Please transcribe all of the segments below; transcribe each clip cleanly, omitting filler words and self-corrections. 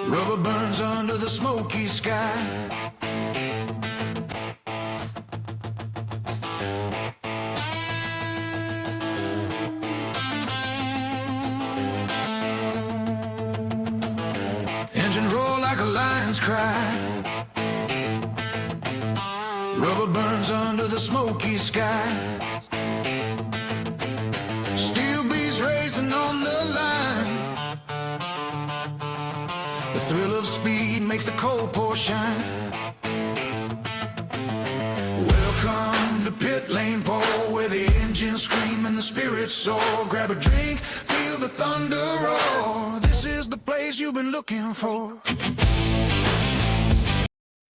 Rubber burns under the smoky sky. Engine roar like a lion's cry. Rubber burns under the smoky sky. Steel beats racing on the line. The thrill of speed makes the cold pour shine. Welcome to Pit Lane Pour, where the engines scream and the spirits soar. Grab a drink, feel the thunder roar. This is the place you've been looking for.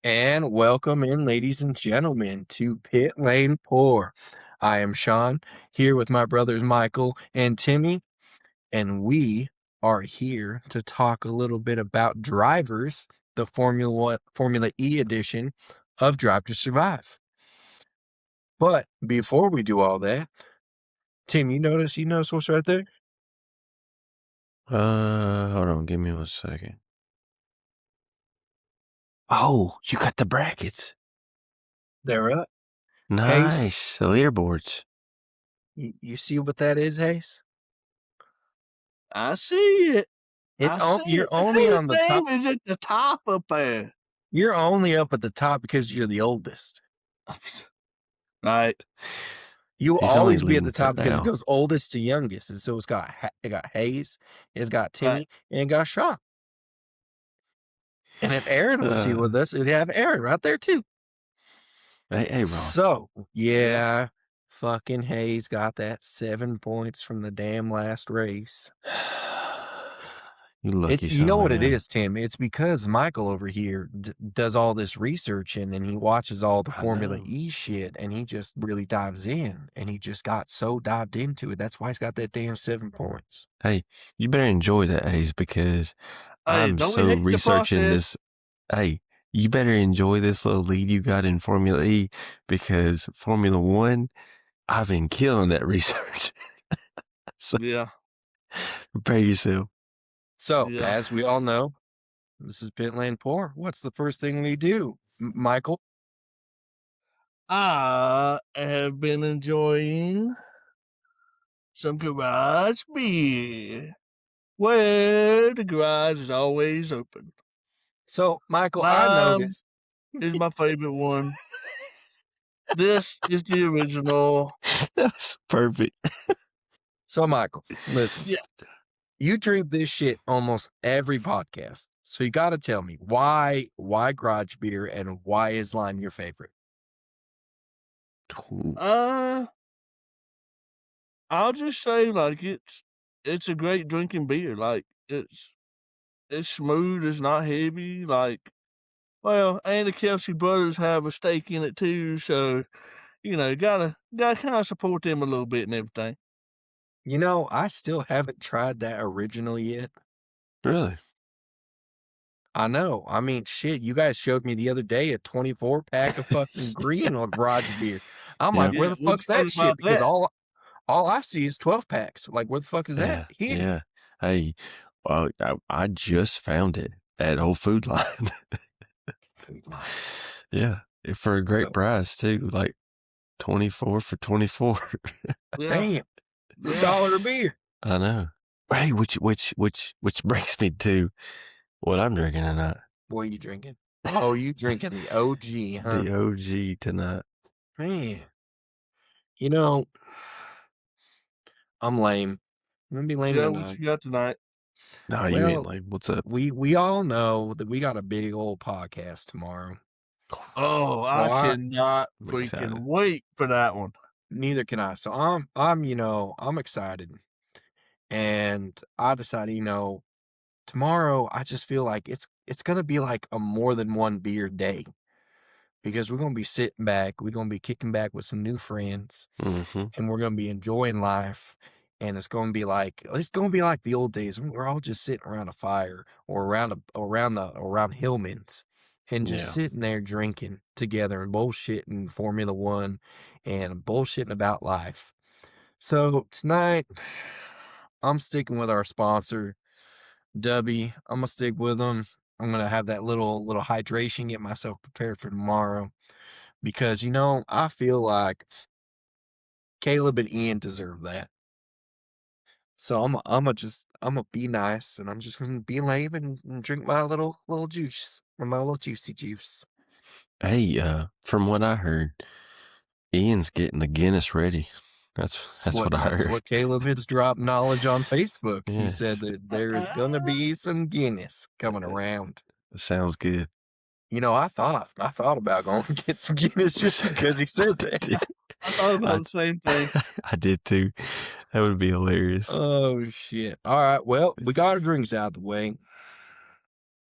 And welcome in, ladies and gentlemen, to Pit Lane Pour. I am Sean, here with my brothers Michael and Timmy, and we are here to talk a little bit about Drivers, the Formula E edition of Drive to Survive. But before we do all that, Tim, you notice what's right there? Hold on, give me 1 second. Oh, you got the brackets. They're up. Nice. The leaderboards. You see what that is, Hayes? I see it. You're only on the top. Is at the top up there. You're only up at the top because you're the oldest. Right. You will He's always only be at the leading top for because it now. goes oldest to youngest, and so it got Hayes, it's got Timmy, and it got Sean. And if Aaron was here with us, it'd have Aaron right there too. Hey, Ron. So yeah, fucking Hayes got that 7 points from the damn last race. You lucky You know son, what it man. is, Tim? It's because Michael over here does all this research and he watches all the I Formula know. E shit, and he just really dives in, and he just got so dived into it. That's why he's got that damn 7 points. Hey, you better enjoy that, Hayes, because I'm don't so hate the researching process. this. Hey, you better enjoy this little lead you got in Formula E, because Formula One, I've been killing that research. So Yeah. prepare yourself. So, Yeah. as we all know, this is Pit Lane Pour. What's the first thing we do, Michael? I have been enjoying some garage beer, where the garage is always open. So, Michael, I noticed. Is my favorite one. This is the original. That's perfect. So, Michael, listen. Yeah. You drink this shit almost every podcast. So you got to tell me why garage beer, and why is lime your favorite? I'll just say, like, it's a great drinking beer. Like, it's smooth, it's not heavy. Like, well, and the Kelsey brothers have a stake in it too, so gotta kind of support them a little bit and everything. I still haven't tried that original yet. Really? I know. I mean, shit, you guys showed me the other day a 24-pack of fucking green garage beer. I'm like, where the fuck's that shit? Because all I see is 12-packs. Like, where the fuck is that? Here. Yeah. Hey, well, I just found it at Old Food Line. Food Line. Yeah, for a great price too, like 24 for 24. Damn, $1 a beer. I know. Hey, which brings me to what I'm drinking tonight. What are you drinking? Oh, you drinking the OG, huh? The OG tonight. Man, I'm lame. I'm gonna be lame Yeah, tonight. what you got tonight? No, you ain't lame. What's up? We all know that we got a big old podcast tomorrow. Oh, I cannot freaking wait for that one. Neither can I. So I'm excited, and I decided, tomorrow I just feel like it's gonna be like a more than one beer day, because we're gonna be sitting back, we're gonna be kicking back with some new friends, and we're gonna be enjoying life. And it's gonna be like the old days when we're all just sitting around a fire or around Hillman's, and just sitting there drinking together and bullshitting Formula One and bullshitting about life. So tonight, I'm sticking with our sponsor, Dubby. I'm gonna stick with them. I'm gonna have that little hydration, get myself prepared for tomorrow because I feel like Caleb and Ian deserve that. So I'm gonna be nice and I'm just gonna be lame and drink my little juice or my little juicy juice. Hey, from what I heard, Ian's getting the Guinness ready. That's what I That's heard. what Caleb has dropped knowledge on Facebook. He Yes. said that there is gonna be some Guinness coming around. Sounds good. I thought about going to get some Guinness just because he said that. I thought about the same thing. I did too. That would be hilarious. Oh shit! All right, well, we got our drinks out of the way.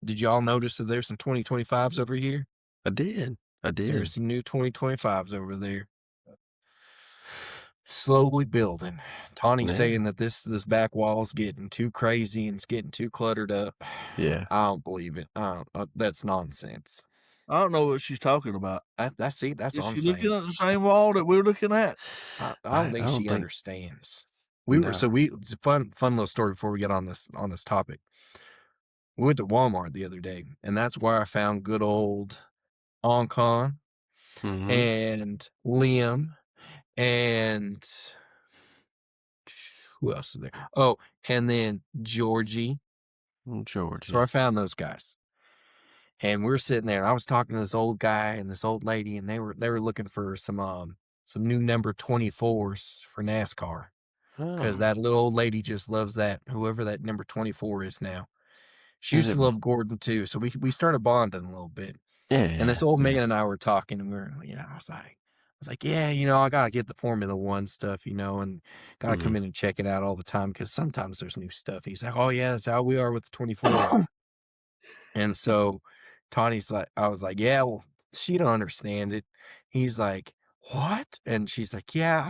Did y'all notice that there's some 2025s over here? I did. There's some new 2025s over there. Slowly building. Tawny's Man. saying that this back wall's getting too crazy and it's getting too cluttered up. Yeah. I don't believe it. That's nonsense. I don't know what she's talking about. That's Is all I'm she saying. looking at the same wall that we're looking at? I don't think she understands. It's a fun little story before we get on this topic. We went to Walmart the other day, and that's where I found good old Oncon Mhm. and Liam and who else is there? Oh, and then Georgie. George. So I found those guys. And we were sitting there, and I was talking to this old guy and this old lady, and they were looking for some new number 24s for NASCAR. Because that little old lady just loves that, whoever that number 24 is now. She used to love Gordon too, so we started bonding a little bit. Yeah. And this old man and I were talking, and I was like, yeah, I gotta get the Formula One stuff, and gotta come in and check it out all the time because sometimes there's new stuff. He's like, oh yeah, that's how we are with the 24. And so Tawny's like, I was like, yeah, well, she don't understand it. He's like, what? And she's like, yeah,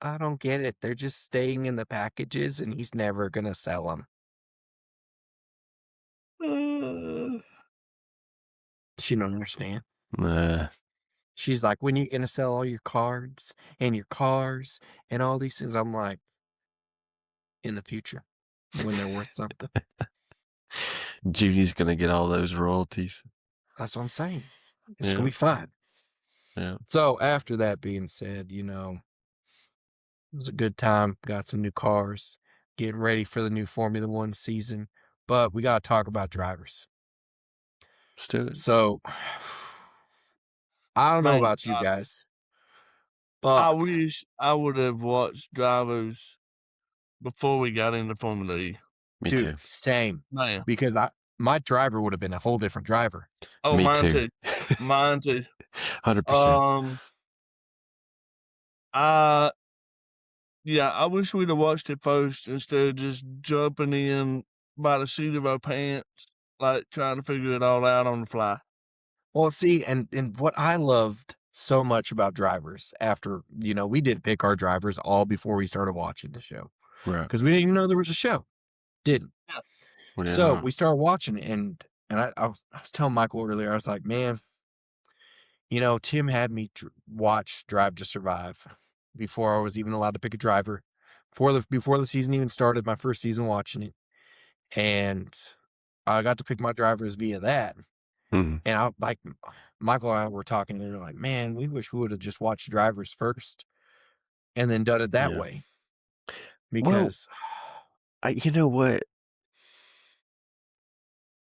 I don't get it. They're just staying in the packages, and he's never gonna sell them. She don't understand. She's like, when you gonna sell all your cards and your cars and all these things? I'm like, in the future, when they're worth something. Judy's gonna get all those royalties. That's what I'm saying. It's gonna be fine. Yeah. So after that being said, it was a good time. Got some new cars, getting ready for the new Formula One season. But we gotta talk about drivers. Let's do it. So I don't know about you guys, but I wish I would have watched drivers before we got into Formula E. Me dude, too. same. Man. Because my driver would have been a whole different driver. Oh, Me mine too. too. Mine too. 100%. Yeah, I wish we'd have watched it first instead of just jumping in by the seat of our pants, like trying to figure it all out on the fly. Well, see, and what I loved so much about drivers after, we did pick our drivers all before we started watching the show. Right. Because we didn't even know there was a show. Didn't. Yeah. So we started watching it, and I was telling Michael earlier, I was like, man, Tim had me watch Drive to Survive before I was even allowed to pick a driver. Before the season even started, my first season watching it. And I got to pick my drivers via that. Mhm. And Michael and I were talking, and we were like, man, we wish we would have just watched drivers first and then done it that way. Because you know what?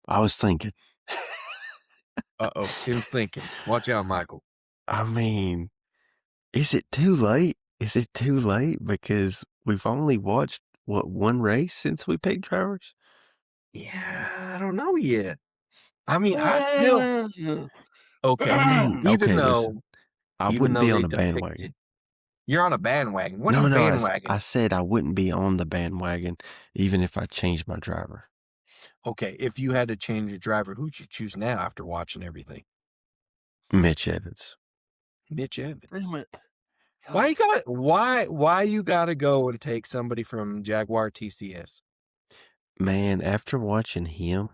I was thinking. Tim's thinking. Watch out, Michael. I mean, is it too late? Is it too late? Because we've only watched, one race since we picked drivers? Yeah, I don't know yet. I mean, I still okay. Okay, listen. I wouldn't be on the they bandwagon. depicted- You're on a bandwagon. What No, is a no, bandwagon? I said I wouldn't be on the bandwagon even if I changed my driver. Okay, if you had to change your driver, who'd you choose now after watching everything? Mitch Evans. Mitch Evans. Damn it. Why you gotta go and take somebody from Jaguar TCS? Man, after watching him,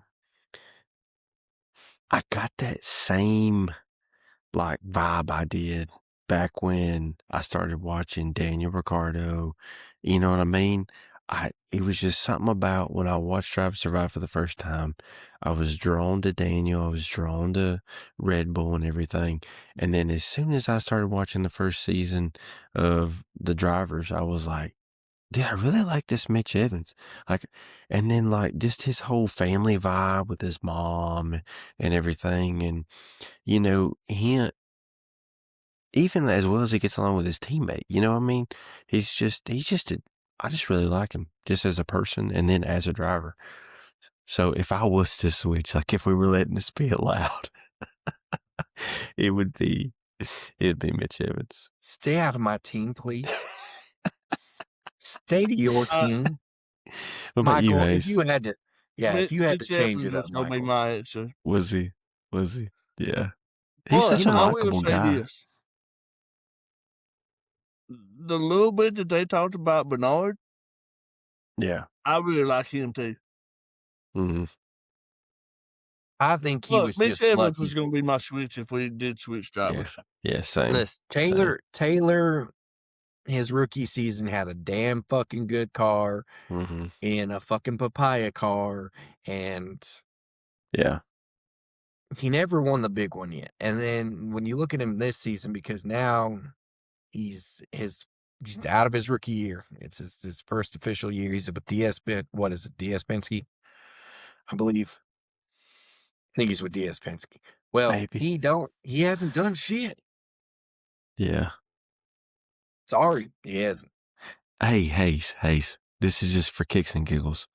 I got that same vibe I did back when I started watching Daniel Ricciardo. You know what I mean? it was just something about when I watched Drive to Survive for the first time. I was drawn to Daniel. I was drawn to Red Bull and everything. And then as soon as I started watching the first season of The Drivers, I was like, dude, I really like this Mitch Evans. Like, and then like just his whole family vibe with his mom and everything. And, you know, even as well as he gets along with his teammate, you know what I mean? I just really like him just as a person and then as a driver. So if I was to switch, like if we were letting this be allowed, it'd be Mitch Evans. Stay out of my team, please. Stay to your team. What about you, Michael, Hayes? if you had to change it up, That'll be Michael. my answer. Was he? Yeah. He's But such a I will likable say guy. this. The little bit that they talked about Bernard, Yeah. I really like him too. Mm-hmm. I think he Look, was Mitch just Evans lucky. was going to be my switch if we did switch drivers. Yeah, same. Listen, Taylor, his rookie season had a damn fucking good car Mm-hmm. in a fucking papaya car, and Yeah. he never won the big one yet. And then when you look at him this season, because now he's out of his rookie year. It's his first official year. He's with DS Penske? I believe. I think he's with DS Penske. Well, Maybe. he hasn't done shit. Yeah. Sorry, he hasn't. Hey, Hayes. This is just for kicks and giggles.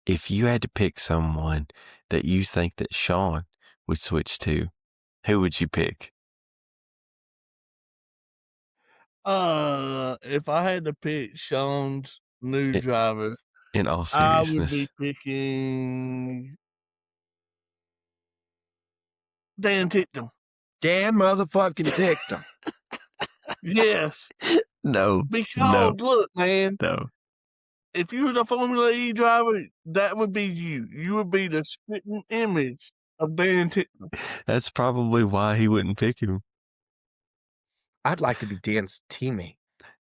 If you had to pick someone that you think that Sean would switch to, who would you pick? If I had to pick Sean's new driver, In all I would seriousness. be picking Dan Ticktum. Dan motherfucking Ticktum. Yes. No. Because, look, man, No. if you was a Formula E driver, that would be you. You would be the spitting image of Dan Ticktum. That's probably why he wouldn't pick him. I'd like to be Dan's teammate.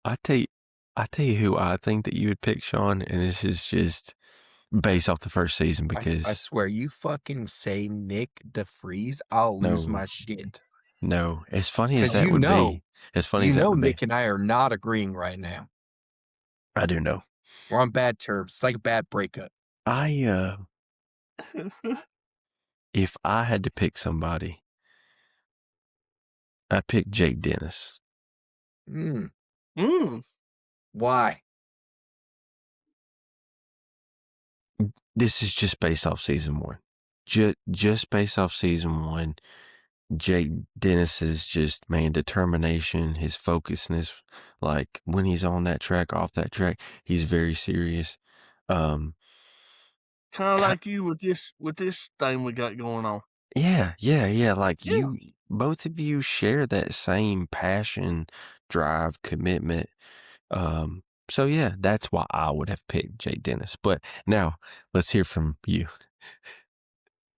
I tell you who I think that you would pick, Sean, and this is just based off the first season because I swear, you fucking say Nick DeFries, I'll lose my shit. No, as funny as 'Cause that you would know- be, as funny as that would Nick be, and I are not agreeing right now. I do know. We're on bad terms. It's like a bad breakup. If I had to pick somebody, I'd pick Jake Dennis. Why? This is just based off season one. Just based off season one, Jake Dennis's just, man, determination, his focusness, like when he's on that track, off that track, he's very serious. Kind of like you with this thing we got going on. Yeah. Like you, both of you share that same passion, drive, commitment. So yeah, that's why I would have picked Jake Dennis. But now let's hear from you.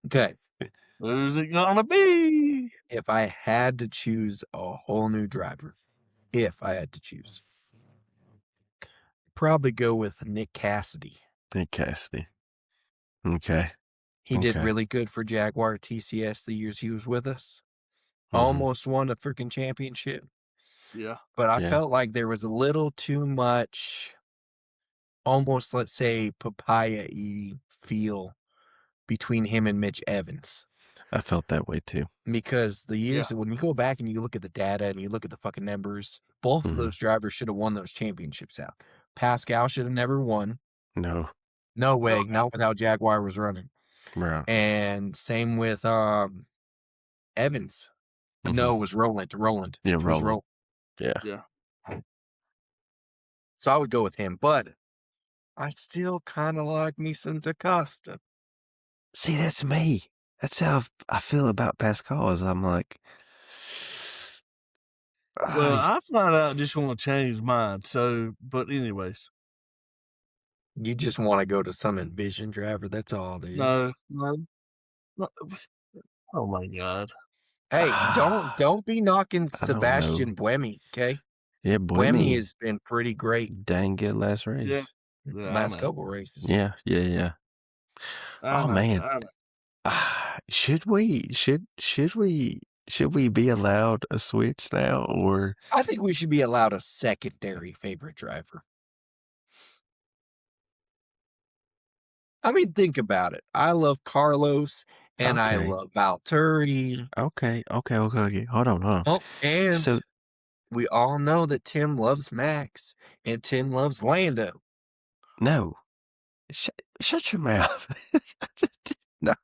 Okay. Who's it gonna be? If I had to choose a whole new driver, probably go with Nick Cassidy. Nick Cassidy. Okay. He did Okay. really good for Jaguar TCS the years he was with us. Mhm. Almost won a freaking championship. Yeah. But I Yeah. felt like there was a little too much, almost, let's say, papaya-y feel between him and Mitch Evans. I felt that way too. Because the years, when you go back and you look at the data and you look at the fucking numbers, both of Mhm. those drivers should have won those championships out. Pascal should have never won. No. No way, not without Jaguar was running. Right. And same with Evans. No, it was Roland. Yeah, It was Roland. Yeah. Yeah. So I would go with him, but I still kind of like me some DaCosta. See, that's me. That's how I feel about Pascal. Is I'm like, Well, I find out I just want to change mine. So, but anyways, You just want to go to some Envision driver. That's all it is. no. Oh my God. Hey, don't be knocking don't Sebastian Buemi, okay? yeah, Buemi Buemi has been pretty great. dang good last race. Yeah. Yeah, I Last know. couple races. Yeah. I Oh know. man, I know. should we be allowed a switch now, or I think we should be allowed a secondary favorite driver. I mean, think about it. I love Carlos and I okay, love Valtteri. okay. Hold on. Oh, and So we all know that Tim loves Max and Tim loves Lando. no, shut your mouth. No.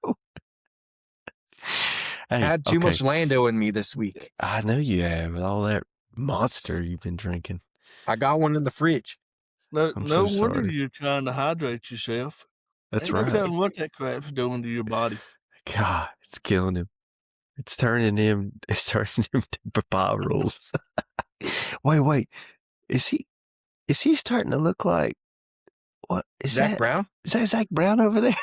Hey, Had too okay. much Lando in me this week. I know you have with all that monster you've been drinking. I got one in the fridge. No, I'm no so wonder sorry. you're trying to hydrate yourself. That's Ain't no right. telling what that crap's doing to your body. God, it's killing him. It's turning him to Papa rules. Wait. Is he starting to look like what is Zach that? Brown? Is that Zach Brown over there?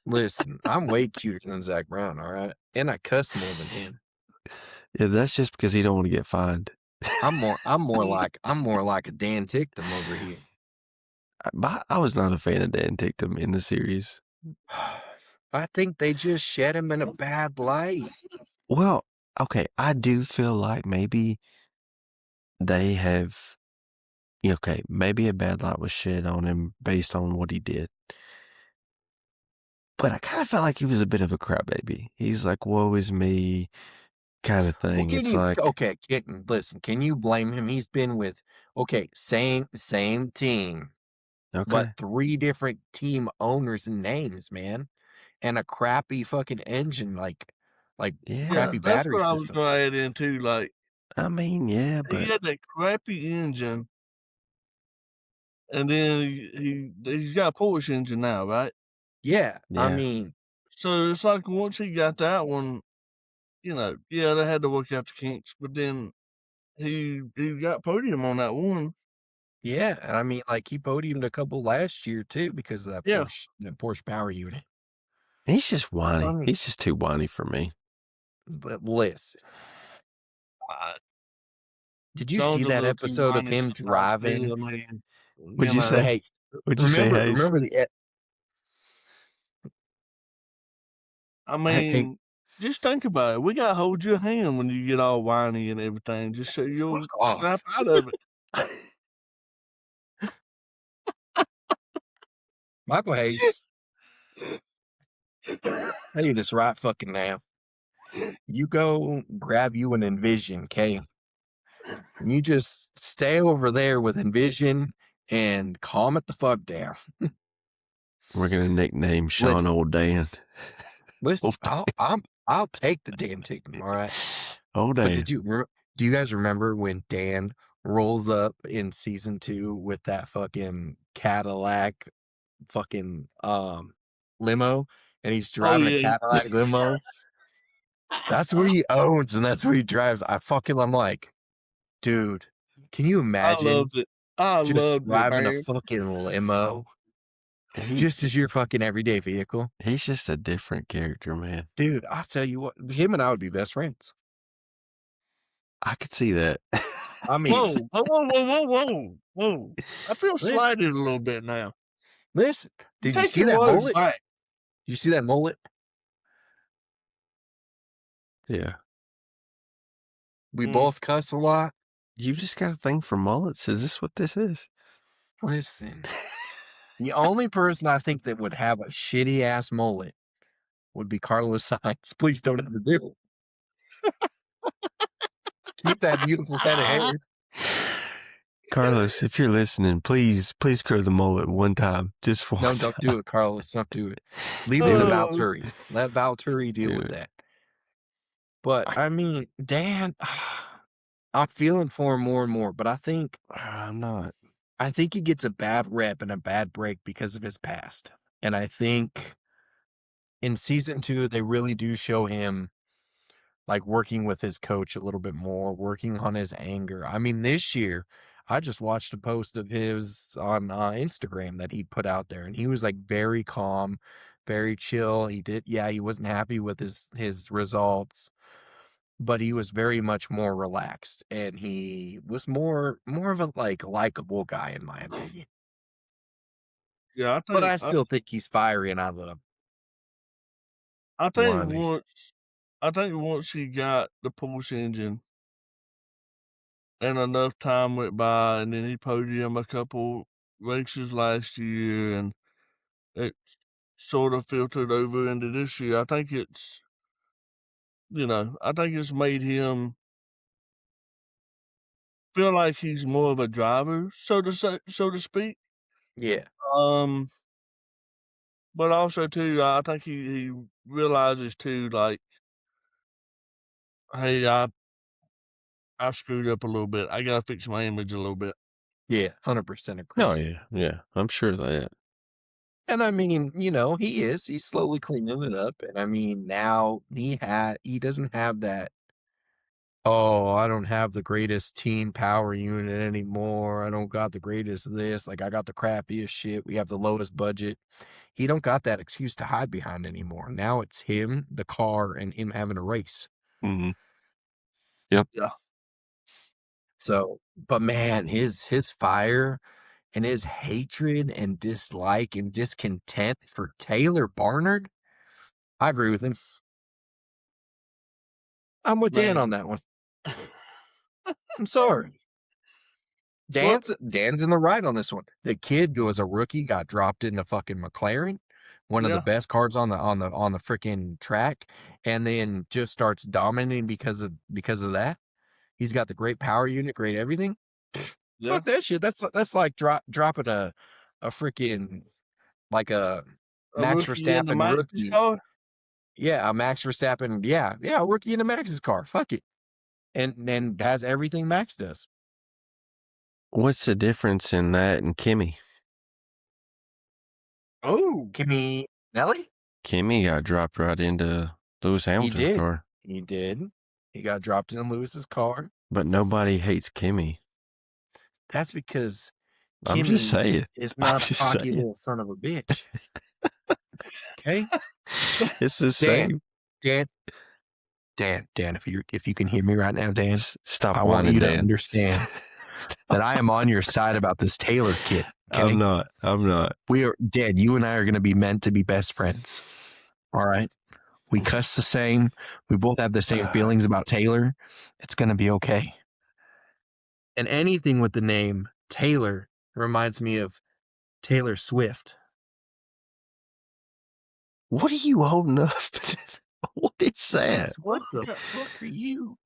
Listen, I'm way cuter than Zach Brown, all right? And I cuss more than him. Yeah, that's just because he don't want to get fined. I'm more like a Dan Tictum over here. I was not a fan of Dan Tictum in the series. I think they just shed him in a bad light. Well, okay, I do feel like maybe they have, okay, maybe a bad light was shed on him based on what he did. But I kind of felt like he was a bit of a crybaby. He's like, woe is me kind of Well, thing. It's like, listen, can you blame him? He's been with, same team, okay, but 3 different team owners and names, man. And a crappy fucking engine, like yeah. crappy That's battery what I was system. going to add in too. Like, I mean, yeah, he but had that crappy engine, and then he's got a Porsche engine now, right? Yeah, I yeah, mean, So it's like once he got that one, they had to work out the kinks, but then he got podium on that one. yeah, and I mean, like, he podiumed a couple last year too because of that Yeah. Porsche power unit. he's just whiny. I mean- He's just too whiny for me. But listen, Uh, did you Jones see a that little too episode of whiny him sometimes, too, driving? I mean, What'd you say? Hey, What'd you say, Hayes? remember the I hey, mean, just think about it. We got to hold your hand when you get all whiny and everything, just so you'll fuck off. snap out of it. Michael Hayes. Tell you this right fucking now. You go grab you an Envision, okay? And you just stay over there with Envision and calm it the fuck down. We're gonna nickname Sean Listen. Old Dan. Listen, I'll take the Dan Tictum, all right? Old But Dan. do you guys remember when Dan rolls up in season 2 with that fucking Cadillac fucking limo, and he's driving a Cadillac limo? That's what he owns and that's what he drives. I'm like, dude, can you I imagine loved it. I just loved it, driving a man. fucking limo He- just as your fucking everyday vehicle? He's just a different character, man. Dude, I'll tell you what, him and I would be best friends. I could see that. I mean, Whoa. I feel Listen. slighted a little bit now. listen, did you Take see your that words mullet? back. Did you see that mullet? Yeah. We Mm. both cuss a lot. You just got a thing for mullets. Is this what this is? Listen, the only person I think that would have a shitty ass mullet would be Carlos Sainz. Please don't ever do it. Keep that beautiful head of hair. Carlos, if you're listening, please grow the mullet one time. Just for No, one don't time. do it, Carlos. Don't do it. Leave it to Oh. Valtteri. Let Valtteri deal with Dude. that. But I mean, Dan, I'm feeling for him more and more. But I think I'm not. I think he gets a bad rep and a bad break because of his past. And I think in season 2, they really do show him like working with his coach a little bit more, working on his anger. I mean, this year, I just watched a post of his on Instagram that he put out there, and he was like very calm, very chill. He wasn't happy with his results, but he was very much more relaxed, and he was more of a like likable guy in my opinion. Yeah, but I still think he's fiery, and I love him. I think Lonnie. once he got the Porsche engine and enough time went by, and then he podiumed a couple races last year, and it sort of filtered over into this year. I think it's made him feel like he's more of a driver, so to speak. Yeah. But also too, I think he realizes too, like, hey, I screwed up a little bit. I gotta fix my image a little bit. Yeah, 100% agree. Oh yeah, I'm sure of that. And I mean, he's slowly cleaning it up, and I mean, now he doesn't have that, "Oh, I don't have the greatest team power unit anymore. I don't got the greatest this, like, I got the crappiest shit. We have the lowest budget." He don't got that excuse to hide behind anymore. Now it's him, the car, and him having a race. Mhm. Yep. Yeah. So, but man, his fire and his hatred and dislike and discontent for Taylor Barnard, I agree with him. I'm with Dan Man. on that one. I'm sorry. Well, Dan's in the right on this one. The kid who was a rookie got dropped in the fucking McLaren, one of the Yeah. best cars on the freaking track, and then just starts dominating because of that. He's got the great power unit, great everything. yeah. Fuck that shit. That's like dropping a freaking, like a A Max rookie in the Verstappen Max's rookie. car? Yeah, a Max Verstappen. Yeah, a rookie in the Max's car. Fuck it. And has everything Max does. What's the difference in that and Kimmy? Oh, Kimi Nelly? Kimmy got dropped right into Lewis Hamilton's car. He did. He got dropped in Lewis's car. But nobody hates Kimmy. That's because I'm just Kimi saying. is I'm not a just cocky saying. little son of a bitch. Okay? It's the same. Dan, if you can hear me right now, Dan, Stop I want whining, you to Dan. understand that I am on your side about this Taylor kid. Okay? I'm not. Dan, you and I are going to be meant to be best friends. All right? We cuss the same. We both have the same feelings about Taylor. It's going to be okay. And anything with the name Taylor reminds me of Taylor Swift. What are you holding up? What is that? What the fuck are you?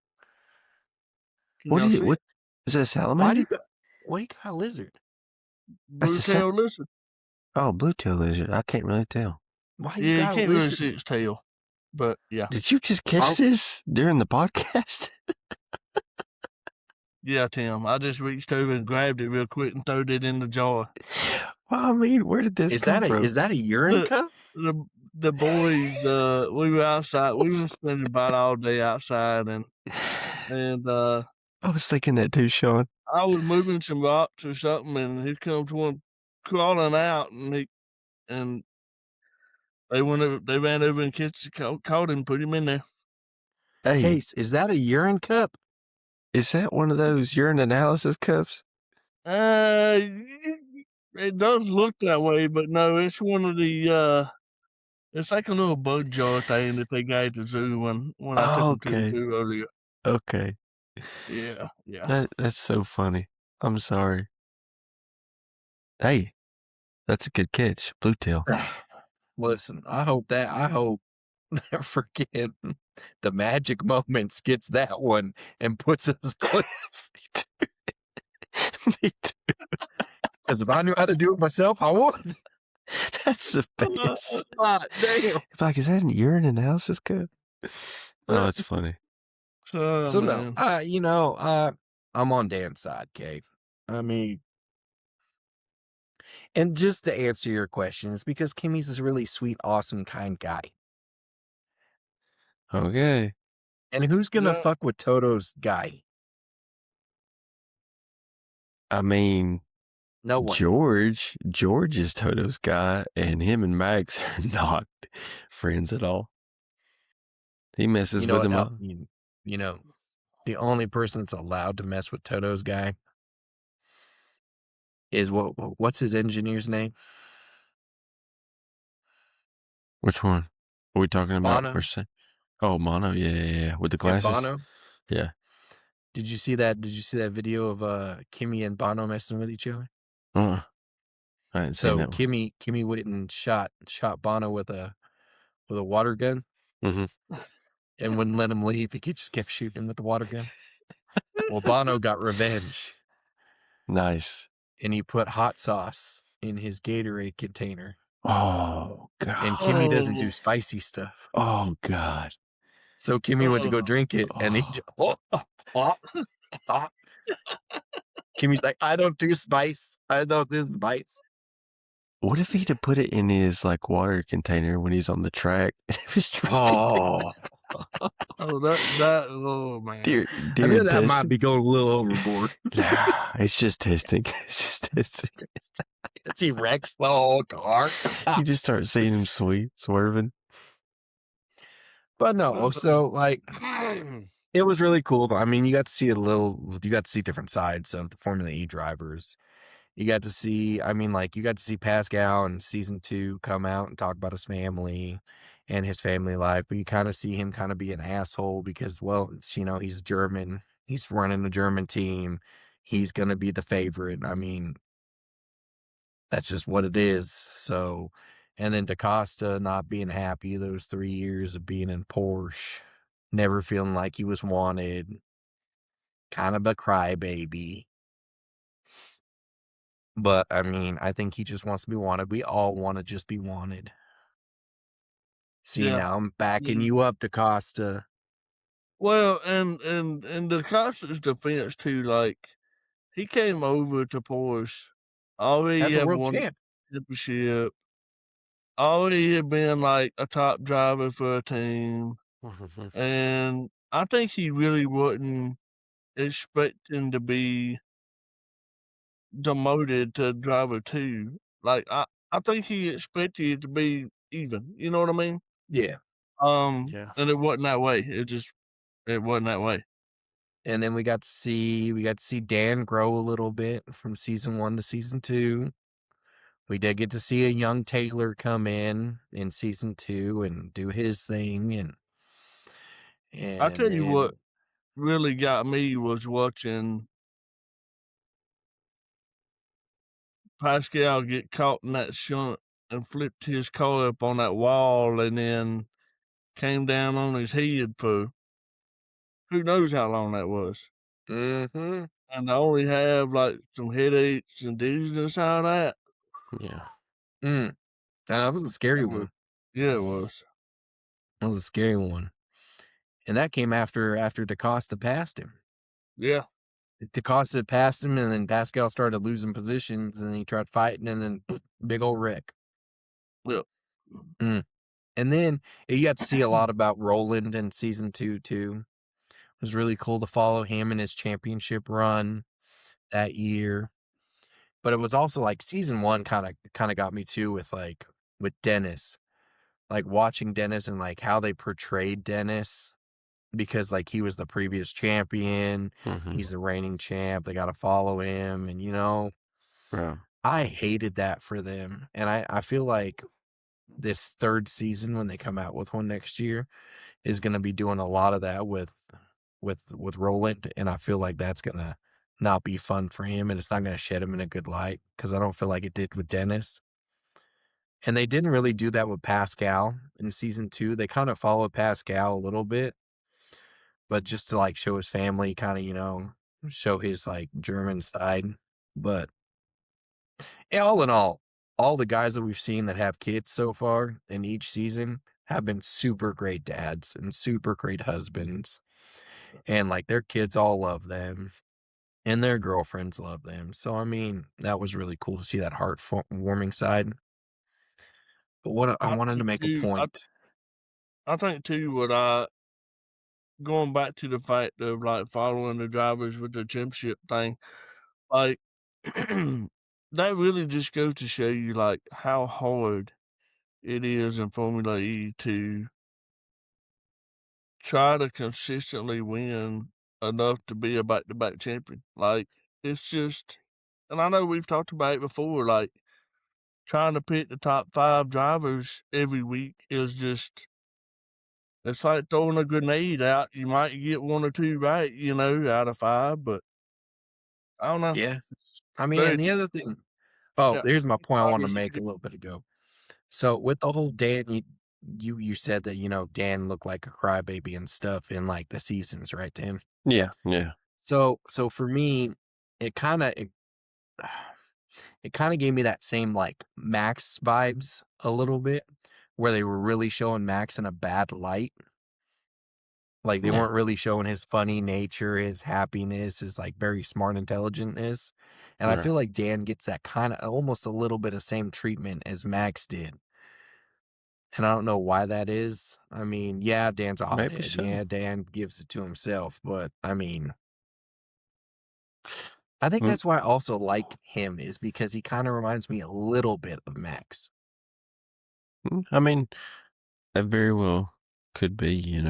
What is it? What is that? A salamander? Why you got a lizard? Blue-tail lizard. Oh, blue-tail lizard. I can't really tell. Why Yeah, you got can't a really lizard? see its tail. But yeah. Did you just catch this during the podcast? Yeah, Tim. I just reached over and grabbed it real quick and threw it in the jar. Well, I mean, where did this come from? Is that a urine cup? The boys, we were outside. We were spending about all day outside, and I was thinking that too, Sean. I was moving some rocks or something, and here comes one crawling out, and they ran over and caught him, put him in there. Hey, is that a urine cup? Is that one of those urine analysis cups? It does look that way, but no, it's one of the it's like a little bug jar thing that they got at the zoo when I took them to the zoo earlier. Okay. Yeah. That's so funny. I'm sorry. Hey, that's a good catch, bluetail. Listen, I hope that freaking the Magic Moments gets that one and puts us close. Me too. Because if I knew how to do it myself, I would. That's the best. Damn. Like, is that an urine analysis cup? Oh, it's funny. So no, I'm on Dan's side, Kay. I mean, and just to answer your question, it's because Kimmy's a really sweet, awesome, kind guy. Okay. And who's gonna fuck with Toto's guy? I mean, no one. George is Toto's guy, and him and Max are not friends at all. He messes with him up. The only person that's allowed to mess with Toto's guy is what's his engineer's name? Which one? Are we talking about Bono Mercedes? Oh, Mono. Yeah, yeah, yeah. With the and glasses. Bono. Yeah. Did you see that? Did you see that video of Kimmy and Bono messing with each other? I hadn't seen So that one. Kimmy went and shot Bono with a water gun Mhm. and wouldn't let him leave. He just kept shooting him with the water gun. Well, Bono got revenge Nice. and he put hot sauce in his Gatorade container. Oh And God. Kimmy doesn't do Oh, spicy stuff. Oh God. So Kimmy went to go oh. drink it and he Oh. Kimmy's like, I don't do spice. I don't do spice. What if he'd have put it in his like water container when he's on the track and he was drinking? Oh, Oh, oh, man. Dear, I dear mean, that might testing. be going a little overboard. Nah, it's just testing. It's just testing. He wrecks the whole car. You just start seeing him swerving. But no, so like it was really cool. I mean, you got to see different sides of the Formula E drivers. You got to see, you got to see Pascal in season 2 come out and talk about his family and his family life, but you kind of see him kind of be an asshole because, well, he's German. He's running a German team. He's going to be the favorite. I mean, that's just what it is. So, and then DaCosta not being happy those 3 years of being in Porsche, never feeling like he was wanted, kind of a crybaby. But I mean, I think he just wants to be wanted. We all want to just be wanted. See, Yeah. now I'm backing you up, DaCosta. Well, and the Costa's defense too, like he came over to Porsche, already As a had world won champ. the championship, already had been like a top driver for a team, and I think he really wasn't expecting to be demoted to driver 2. Like I think he expected it to be even. You know what I mean? Yeah. Yeah. And it wasn't that way. It wasn't that way. And then we got to see Dan grow a little bit from season 1 to season 2. We did get to see a young Taylor come in season 2 and do his thing, and I tell you what then really got me was watching Pascal get caught in that shunt and flipped his car up on that wall and then came down on his head for who knows how long that was. Mhm. And I only have like some headaches and dizziness out of that. Yeah. That was a scary It one. was, yeah, it was. That was a scary one. And that came after DaCosta passed him. Yeah. DaCosta passed him, and then Pascal started losing positions, and he tried fighting, and then big old wreck. Yep. And then you got to see a lot about Roland in season 2 too. It was really cool to follow him in his championship run that year. But it was also like season 1 kind of got me too with Dennis. Like watching Dennis and like how they portrayed Dennis, because like he was the previous champion, he's the reigning champ, they got to follow him, and Yeah. I hated that for them. And I feel like this 3rd season, when they come out with one next year, is going to be doing a lot of that with Roland, and I feel like that's going to not be fun for him, and it's not going to shed him in a good light, because I don't feel like it did with Dennis. And they didn't really do that with Pascal in season 2. They kind of followed Pascal a little bit, but just to like show his family, kind of, show his like German side. But all in all the guys that we've seen that have kids so far in each season have been super great dads and super great husbands. And like their kids all love them, and their girlfriends love them. So, I mean, that was really cool to see that heartwarming side. But what I wanted to make a point. I think too, going back to the fact of like following the drivers with the championship thing, like that really just goes to show you like how hard it is in Formula E to try to consistently win enough to be a back-to-back champion. Like it's just, and I know we've talked about it before. Like trying to pick the top 5 drivers every week is just it's like throwing a grenade out. You might get 1 or 2 right, out of 5, but I don't know. Yeah. It's I mean, very and the other thing oh, yeah, here's my point I wanted to obviously make a little bit ago. So with the whole Dan, you said that, Dan looked like a crybaby and stuff in like the seasons, right, Dan? Yeah, yeah. So for me, it kind of it kind of gave me that same like Max vibes a little bit, where they were really showing Max in a bad light. Like they Yeah. weren't really showing his funny nature, his happiness, his like very smart intelligentness. And I Right. feel like Dan gets that kind of almost a little bit of same treatment as Max did. And I don't know why that is. I mean, yeah, Dan's a Maybe hothead. so. Yeah, Dan gives it to himself. But I mean, I think Mm, that's why I also like him is because he kind of reminds me a little bit of Max. I mean, that very well could be,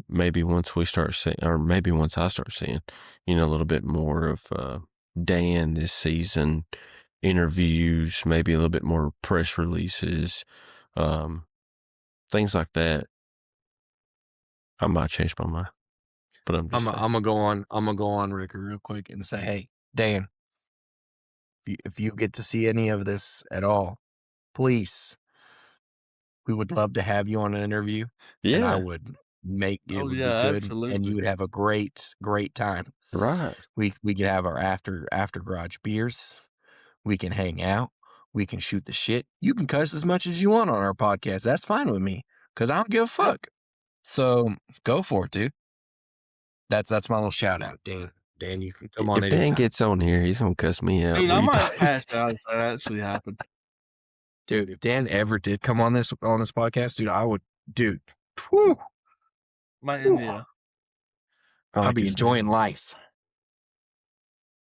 maybe once we start seeing, or maybe once I start seeing, a little bit more of Dan this season, interviews, maybe a little bit more press releases, things like that. I might change my mind, but I'm just saying. I'm gonna go on Ricker real quick and say, hey, Dan, if you get to see any of this at all, please, we would love to have you on an interview, and I Yeah, would make it Oh, would yeah, be good, and absolutely. you would have a great time. right. We could have our after garage beers. We can hang out. We can shoot the shit. You can cuss as much as you want on our podcast. That's fine with me, cause I don't give a Yeah. fuck. So go for it, dude. That's my little shout out, Dan. Dan, you can come on If Dan anytime. gets on here, he's gonna cuss me out. Dude, What I are you might talking- pass out if that actually happened. Dude, if Dan ever did come on this podcast, dude, I would, dude, whew, Man, whew, yeah. I I'd like be his enjoying name. life.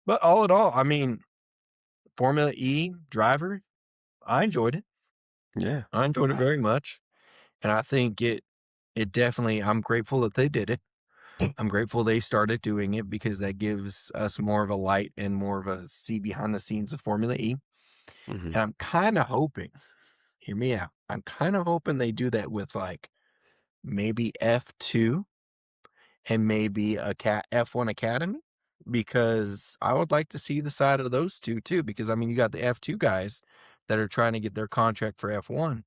But all in all, I mean, Formula E driver, I enjoyed it. Yeah, I enjoyed it very much, and I think it definitely. I'm grateful that they did it. I'm grateful they started doing it because that gives us more of a light and more of a see behind the scenes of Formula E. hmm And I'm kind of hoping, hear me out. I'm kind of hoping they do that with like maybe F2 and maybe a F1 Academy, because I would like to see the side of those two too. Because I mean, you got the F2 guys that are trying to get their contract for F1,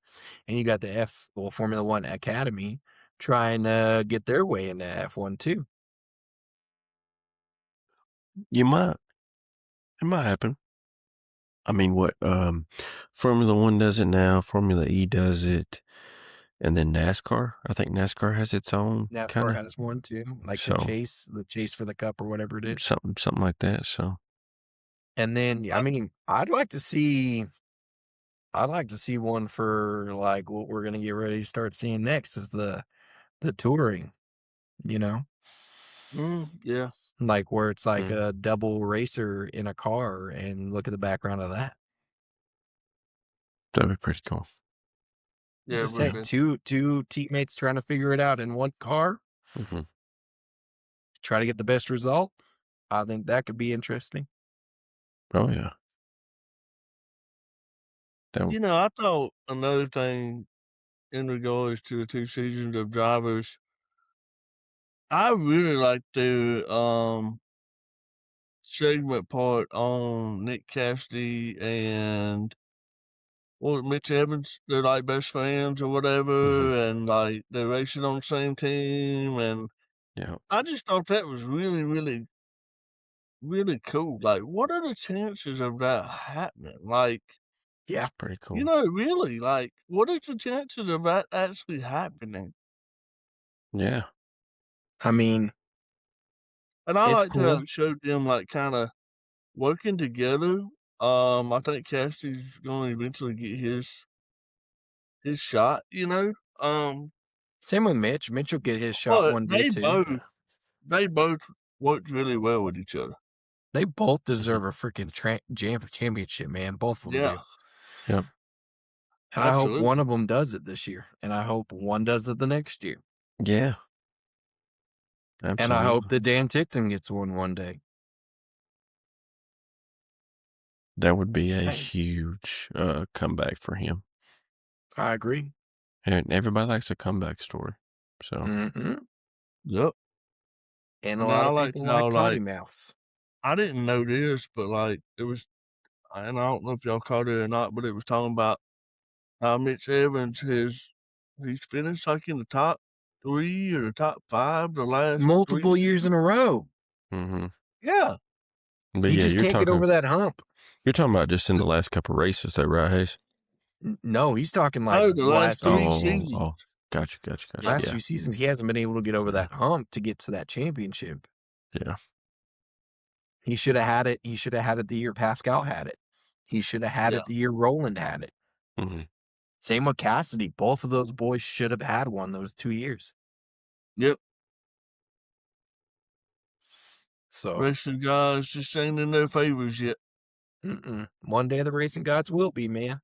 and you got the Formula One Academy trying to get their way into F1 too. you might. It might happen. I mean, what Formula One does it now, Formula E does it, and then NASCAR. I think NASCAR has its own NASCAR kind of has one too, like so the chase for the cup or whatever it is. something like that. So And then, I mean, I'd like to see one for like what we're gonna get ready to start seeing next is the touring, you know, Yeah. like where it's like Mm. a double racer in a car, and look at the background of that. that'd be pretty cool. Yeah, it Just would say be. two teammates trying to figure it out in one car, hmm try to get the best result. I think that could be interesting. Oh yeah. That You know, I thought another thing in regards to the 2 seasons of drivers, I really like the segment part on Nick Cassidy and Mitch Evans. They're like best friends or whatever, and like they're racing on the same team, and yeah. I just thought that was really, really, really cool. Like, what are the chances of that happening? Like, Yeah. It's pretty cool. really, like, what is the chances of that actually happening? Yeah. I mean, And I it's liked how cool. it showed them like kind of working together. I think Cassidy's going to eventually get his shot. Same with Mitch. Mitch will get his shot But one day too. they both worked really well with each other. They both deserve a freaking championship, man. Both of them Yeah, do. Yep. And I hope absolutely. one of them does it this year, and I hope one does it the next year, Yeah. Absolutely. and I hope that Dan Tickton gets one day. That would be a Shame. huge comeback for him. I agree. And everybody likes a comeback story. So Mm-hmm. Yep. And a Now, lot I of like people how, like potty like, mouths. I didn't know this, but like it was, and I don't know if y'all caught it or not, but it was talking about how Mitch Evans he's finished like in the top 3 or the top 5 the last 3 Multiple years in seasons. a row. mm-hmm. Yeah. But He yeah, just can't get over that hump. You're talking about just in the last couple races, though, right, Hayes? No, he's talking like No, the last 3 few seasons. Gotcha. last Yeah. few seasons. He hasn't been able to get over that hump to get to that championship. Yeah. He should have had it. He should have had it the year Pascal had it. He should have had Yeah. it the year Roland had it. Mm-hmm. Same with Cassidy. Both of those boys should have had one those 2 years. Yep. So Racing guys just ain't in their favors yet. one day the racing gods will be, man.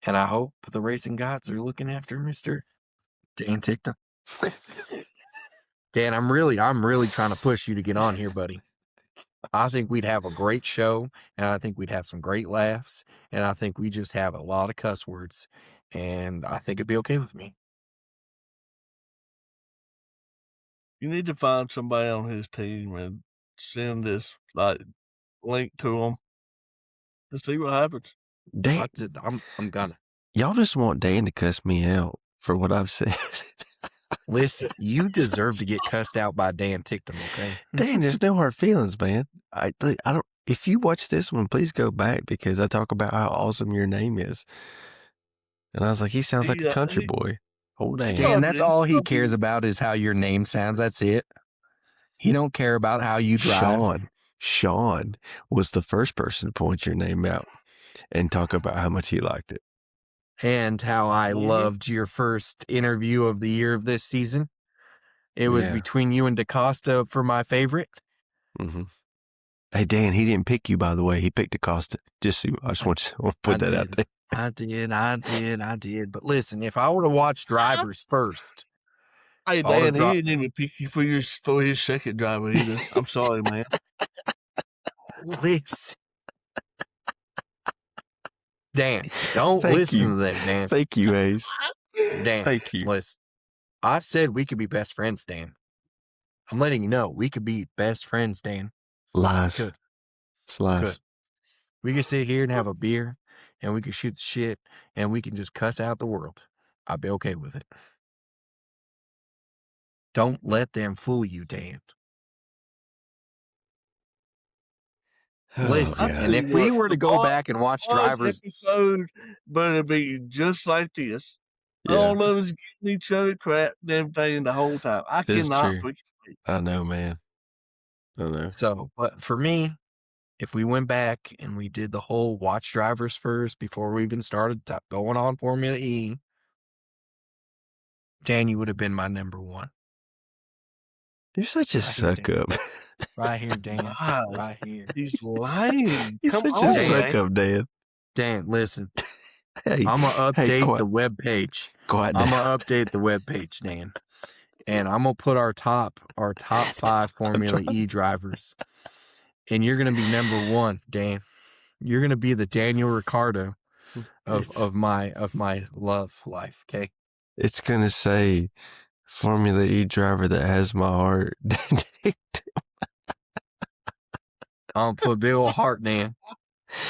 And I hope the racing gods are looking after Mr. Dan Tickton. Dan, I'm really trying to push you to get on here, buddy. I think we'd have a great show, and I think we'd have some great laughs, and I think we just have a lot of cuss words, and I think it'd be okay with me. You need to find somebody on his team and send this like link to him to see what happens. Dan, I'm gonna. y'all just want Dan to cuss me out for what I've said. Listen, you deserve to get cussed out by Dan Tickton, okay? Dan, there's no hard feelings, man. I don't. If you watch this one, please go back because I talk about how awesome your name is, and I was like, he sounds like a country boy. Oh, Dan. Dan, that's all he cares about is how your name sounds. That's it. He don't care about how you drive. Sean was the first person to point your name out and talk about how much he liked it. And how I loved your first interview of the year of this season. It was between you and DaCosta for my favorite. Mm-hmm. Hey, Dan, he didn't pick you, by the way. He picked DaCosta. I just want to put that out there. I did. But listen, if I would have watched Drivers first. Hey, Dan, he didn't even pick you for his second driver either. I'm sorry, man. Listen. Dan, don't listen to that, Dan. Thank you, Hayes. Dan, thank you. Listen, I said we could be best friends, Dan. I'm letting you know we could be best friends, Dan. Lies. It's lies. We could sit here and have a beer, and we could shoot the shit, and we can just cuss out the world. I'd be okay with it. Don't let them fool you, Dan. Listen, and if we were to go back and watch Drivers episode, but it'd be just like this. Yeah. All of us getting each other crap and everything the whole time. I cannot forget. I know, man. I know. So, but for me, if we went back and we did the whole watch Drivers first before we even started going on Formula E, Dan, you would have been my number one. You're such a suck up. Right here, Dan. God, right here. He's lying. You're such a suck up, Dan. Dan, listen. Hey, I'm going to update the web page. Quiet I'm down. going to update the web page, Dan. And I'm going to put our top 5 Formula E drivers. And you're going to be number one, Dan. You're going to be the Daniel Ricciardo of my love life, okay? It's going to say Formula E driver that has my heart. I'm going to put a big old heart, Dan.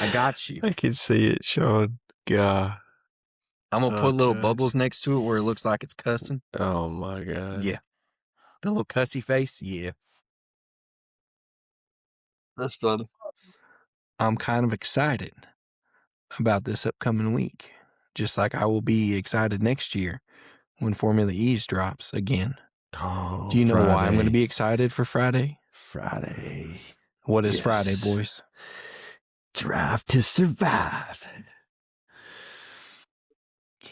I got you. I can see it, Sean. God. I'm going to put little bubbles next to it where it looks like it's cussing. Oh, my God. Yeah. The little cussy face? Yeah. That's funny. I'm kind of excited about this upcoming week, just like I will be excited next year when Formula E's drops again. Oh, do you know why I'm going to be excited for Friday? Friday. What is Friday, boys? Drive to Survive.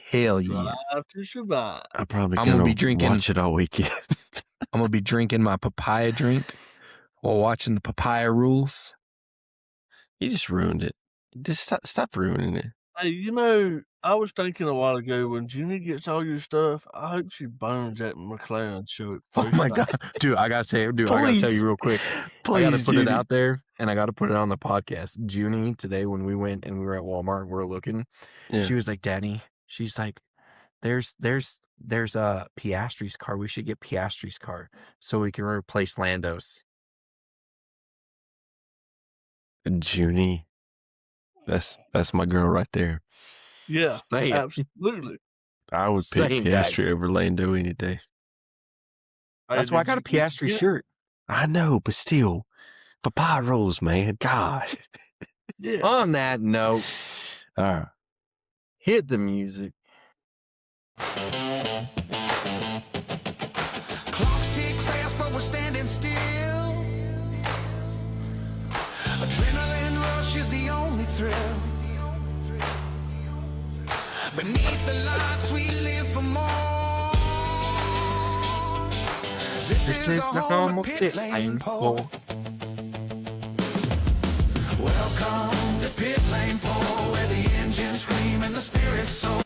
Hell yeah. Drive to Survive. I'm probably going to be drinking. Watch it all weekend. I'm going to be drinking my papaya drink while watching the Papaya Rules. You just ruined it. Just stop ruining it. Hey, I was thinking a while ago when Junie gets all your stuff, I hope she burns that McLaren shirt Oh first my night. God. Dude, I gotta say, dude, I gotta tell you Please. real quick. I gotta Please, put it Judy. out there and I gotta put it on the podcast. Junie, today when we went and we were at Walmart and we were looking, Yeah. she was like, Daddy, she's like, there's a Piastri's car. We should get Piastri's car so we can replace Lando's. Junie. That's my girl right there. Yeah, Say it. absolutely. I would pick Same, Piastri guys. over Lando any day. That's why I got a Piastri shirt. I know, but still, papaya rolls, man. God. Yeah. On that note, All right. hit the music. Clocks tick fast, but we're standing still. Adrenaline rush is the only thrill. Beneath the lights, we live for more. This This is is a the home home of of Pit Pit Lane Lane Pole. Pole. Welcome to Pit Lane Pole, where the engines scream and the spirits soar.